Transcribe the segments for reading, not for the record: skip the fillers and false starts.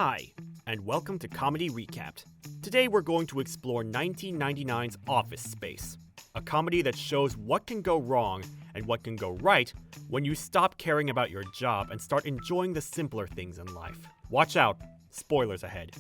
Hi, and welcome to Comedy Recapped. Today we're going to explore 1999's Office Space, a comedy that shows what can go wrong and what can go right when you stop caring about your job and start enjoying the simpler things in life. Watch out, spoilers ahead.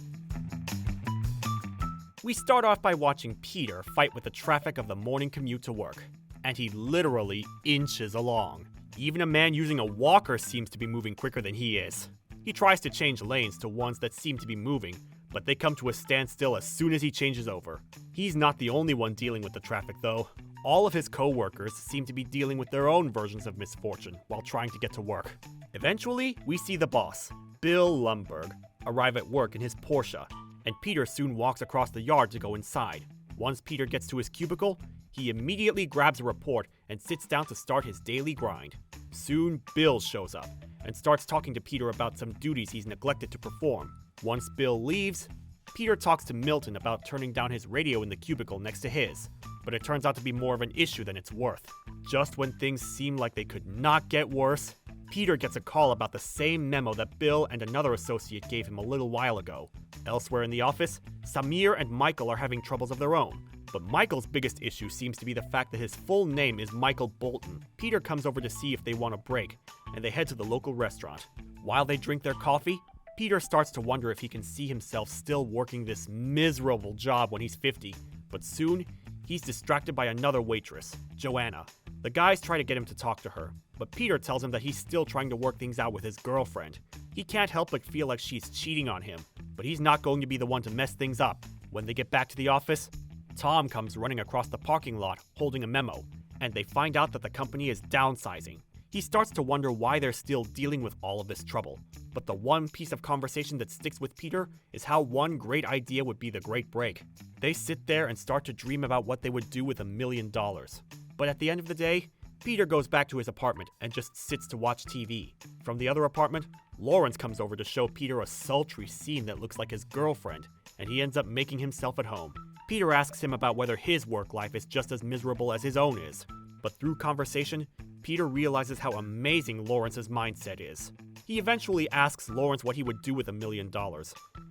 We start off by watching Peter fight with the traffic of the morning commute to work, and he literally inches along. Even a man using a walker seems to be moving quicker than he is. He tries to change lanes to ones that seem to be moving, but they come to a standstill as soon as he changes over. He's not the only one dealing with the traffic though. All of his co-workers seem to be dealing with their own versions of misfortune while trying to get to work. Eventually, we see the boss, Bill Lumberg, arrive at work in his Porsche, and Peter soon walks across the yard to go inside. Once Peter gets to his cubicle, he immediately grabs a report and sits down to start his daily grind. Soon, Bill shows up and starts talking to Peter about some duties he's neglected to perform. Once Bill leaves, Peter talks to Milton about turning down his radio in the cubicle next to his, but it turns out to be more of an issue than it's worth. Just when things seem like they could not get worse, Peter gets a call about the same memo that Bill and another associate gave him a little while ago. Elsewhere in the office, Samir and Michael are having troubles of their own. But Michael's biggest issue seems to be the fact that his full name is Michael Bolton. Peter comes over to see if they want a break, and they head to the local restaurant. While they drink their coffee, Peter starts to wonder if he can see himself still working this miserable job when he's 50. But soon, he's distracted by another waitress, Joanna. The guys try to get him to talk to her, but Peter tells him that he's still trying to work things out with his girlfriend. He can't help but feel like she's cheating on him, but he's not going to be the one to mess things up. When they get back to the office, Tom comes running across the parking lot holding a memo, and they find out that the company is downsizing. He starts to wonder why they're still dealing with all of this trouble. But the one piece of conversation that sticks with Peter is how one great idea would be the great break. They sit there and start to dream about what they would do with $1 million. But at the end of the day, Peter goes back to his apartment and just sits to watch TV. From the other apartment, Lawrence comes over to show Peter a sultry scene that looks like his girlfriend, and he ends up making himself at home. Peter asks him about whether his work life is just as miserable as his own is. But through conversation, Peter realizes how amazing Lawrence's mindset is. He eventually asks Lawrence what he would do with $1 million,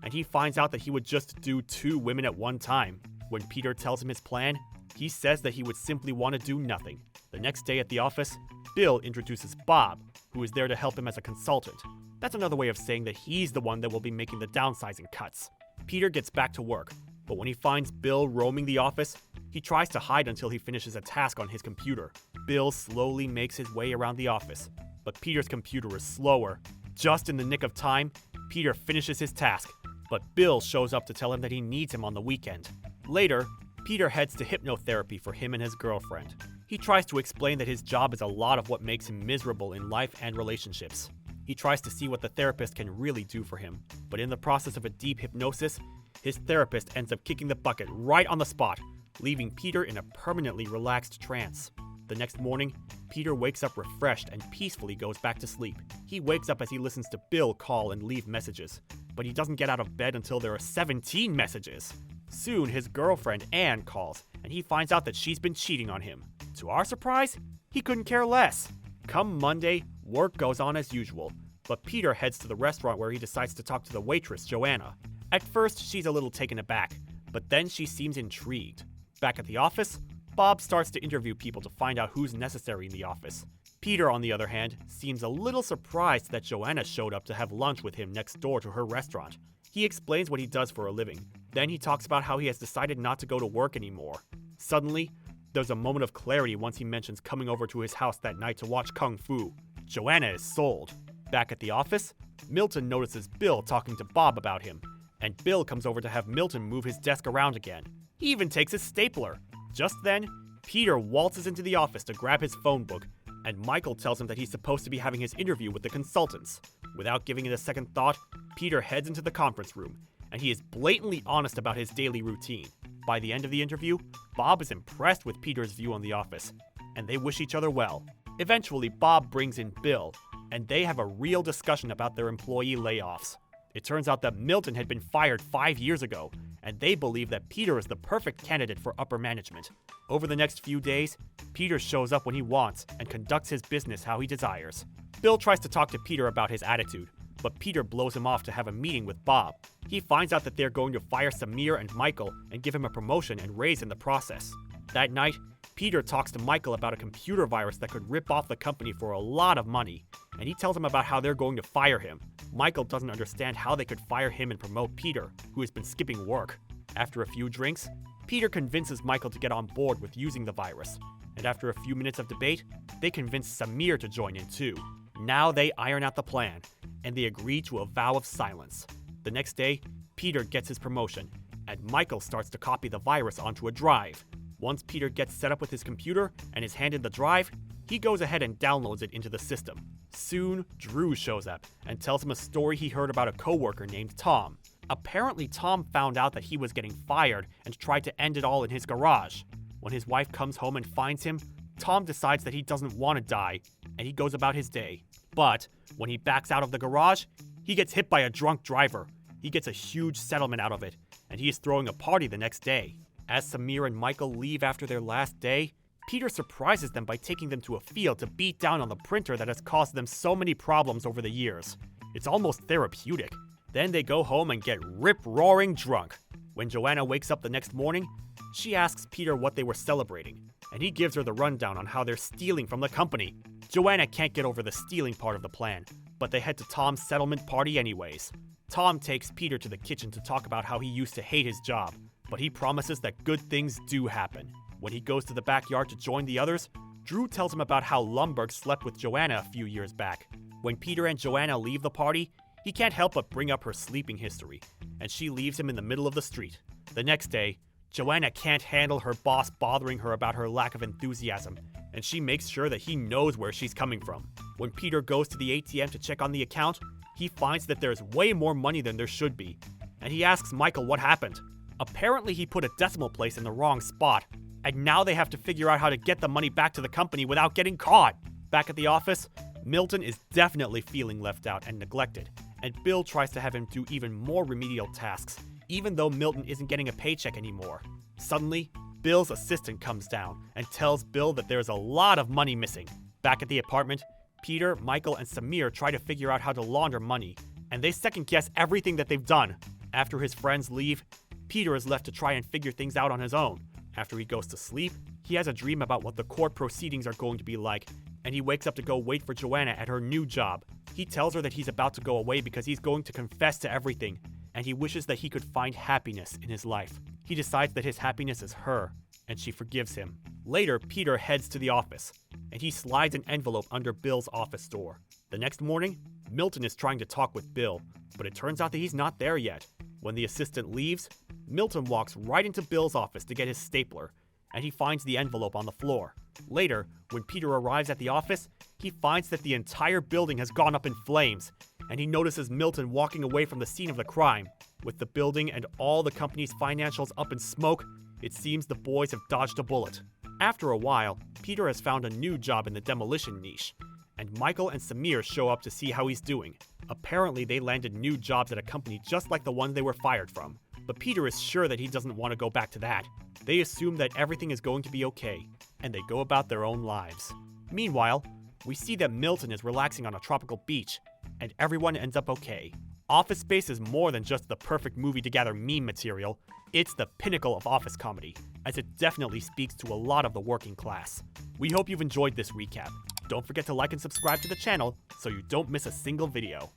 and he finds out that he would just do 2 women at one time. When Peter tells him his plan, he says that he would simply want to do nothing. The next day at the office, Bill introduces Bob, who is there to help him as a consultant. That's another way of saying that he's the one that will be making the downsizing cuts. Peter gets back to work, but when he finds Bill roaming the office, he tries to hide until he finishes a task on his computer. Bill slowly makes his way around the office, but Peter's computer is slower. Just in the nick of time, Peter finishes his task, but Bill shows up to tell him that he needs him on the weekend. Later, Peter heads to hypnotherapy for him and his girlfriend. He tries to explain that his job is a lot of what makes him miserable in life and relationships. He tries to see what the therapist can really do for him, but in the process of a deep hypnosis, his therapist ends up kicking the bucket right on the spot, leaving Peter in a permanently relaxed trance. The next morning, Peter wakes up refreshed and peacefully goes back to sleep. He wakes up as he listens to Bill call and leave messages, but he doesn't get out of bed until there are 17 messages. Soon, his girlfriend Anne calls, and he finds out that she's been cheating on him. To our surprise, he couldn't care less. Come Monday, work goes on as usual, but Peter heads to the restaurant where he decides to talk to the waitress, Joanna. At first, she's a little taken aback, but then she seems intrigued. Back at the office, Bob starts to interview people to find out who's necessary in the office. Peter, on the other hand, seems a little surprised that Joanna showed up to have lunch with him next door to her restaurant. He explains what he does for a living. Then he talks about how he has decided not to go to work anymore. Suddenly, there's a moment of clarity once he mentions coming over to his house that night to watch Kung Fu. Joanna is sold. Back at the office, Milton notices Bill talking to Bob about him, and Bill comes over to have Milton move his desk around again. He even takes his stapler. Just then, Peter waltzes into the office to grab his phone book, and Michael tells him that he's supposed to be having his interview with the consultants. Without giving it a second thought, Peter heads into the conference room, and he is blatantly honest about his daily routine. By the end of the interview, Bob is impressed with Peter's view on the office, and they wish each other well. Eventually, Bob brings in Bill, and they have a real discussion about their employee layoffs. It turns out that Milton had been fired 5 years ago, and they believe that Peter is the perfect candidate for upper management. Over the next few days, Peter shows up when he wants and conducts his business how he desires. Bill tries to talk to Peter about his attitude, but Peter blows him off to have a meeting with Bob. He finds out that they're going to fire Samir and Michael and give him a promotion and raise in the process. That night, Peter talks to Michael about a computer virus that could rip off the company for a lot of money, and he tells him about how they're going to fire him. Michael doesn't understand how they could fire him and promote Peter, who has been skipping work. After a few drinks, Peter convinces Michael to get on board with using the virus, and after a few minutes of debate, they convince Samir to join in too. Now they iron out the plan, and they agree to a vow of silence. The next day, Peter gets his promotion, and Michael starts to copy the virus onto a drive. Once Peter gets set up with his computer and is handed the drive, he goes ahead and downloads it into the system. Soon, Drew shows up and tells him a story he heard about a coworker named Tom. Apparently, Tom found out that he was getting fired and tried to end it all in his garage. When his wife comes home and finds him, Tom decides that he doesn't want to die, and he goes about his day. But when he backs out of the garage, he gets hit by a drunk driver. He gets a huge settlement out of it, and he is throwing a party the next day. As Samir and Michael leave after their last day, Peter surprises them by taking them to a field to beat down on the printer that has caused them so many problems over the years. It's almost therapeutic. Then they go home and get rip-roaring drunk. When Joanna wakes up the next morning, she asks Peter what they were celebrating, and he gives her the rundown on how they're stealing from the company. Joanna can't get over the stealing part of the plan, but they head to Tom's settlement party anyways. Tom takes Peter to the kitchen to talk about how he used to hate his job, but he promises that good things do happen. When he goes to the backyard to join the others, Drew tells him about how Lumberg slept with Joanna a few years back. When Peter and Joanna leave the party, he can't help but bring up her sleeping history, and she leaves him in the middle of the street. The next day, Joanna can't handle her boss bothering her about her lack of enthusiasm, and she makes sure that he knows where she's coming from. When Peter goes to the ATM to check on the account, he finds that there's way more money than there should be, and he asks Michael what happened. Apparently he put a decimal place in the wrong spot, and now they have to figure out how to get the money back to the company without getting caught. Back at the office, Milton is definitely feeling left out and neglected, and Bill tries to have him do even more remedial tasks, even though Milton isn't getting a paycheck anymore. Suddenly, Bill's assistant comes down and tells Bill that there's a lot of money missing. Back at the apartment, Peter, Michael, and Samir try to figure out how to launder money, and they second-guess everything that they've done. After his friends leave, Peter is left to try and figure things out on his own. After he goes to sleep, he has a dream about what the court proceedings are going to be like, and he wakes up to go wait for Joanna at her new job. He tells her that he's about to go away because he's going to confess to everything, and he wishes that he could find happiness in his life. He decides that his happiness is her, and she forgives him. Later, Peter heads to the office, and he slides an envelope under Bill's office door. The next morning, Milton is trying to talk with Bill, but it turns out that he's not there yet. When the assistant leaves, Milton walks right into Bill's office to get his stapler, and he finds the envelope on the floor. Later, when Peter arrives at the office, he finds that the entire building has gone up in flames, and he notices Milton walking away from the scene of the crime. With the building and all the company's financials up in smoke, it seems the boys have dodged a bullet. After a while, Peter has found a new job in the demolition niche, and Michael and Samir show up to see how he's doing. Apparently, they landed new jobs at a company just like the one they were fired from, but Peter is sure that he doesn't want to go back to that. They assume that everything is going to be okay, and they go about their own lives. Meanwhile, we see that Milton is relaxing on a tropical beach, and everyone ends up okay. Office Space is more than just the perfect movie to gather meme material. It's the pinnacle of office comedy, as it definitely speaks to a lot of the working class. We hope you've enjoyed this recap. Don't forget to like and subscribe to the channel so you don't miss a single video.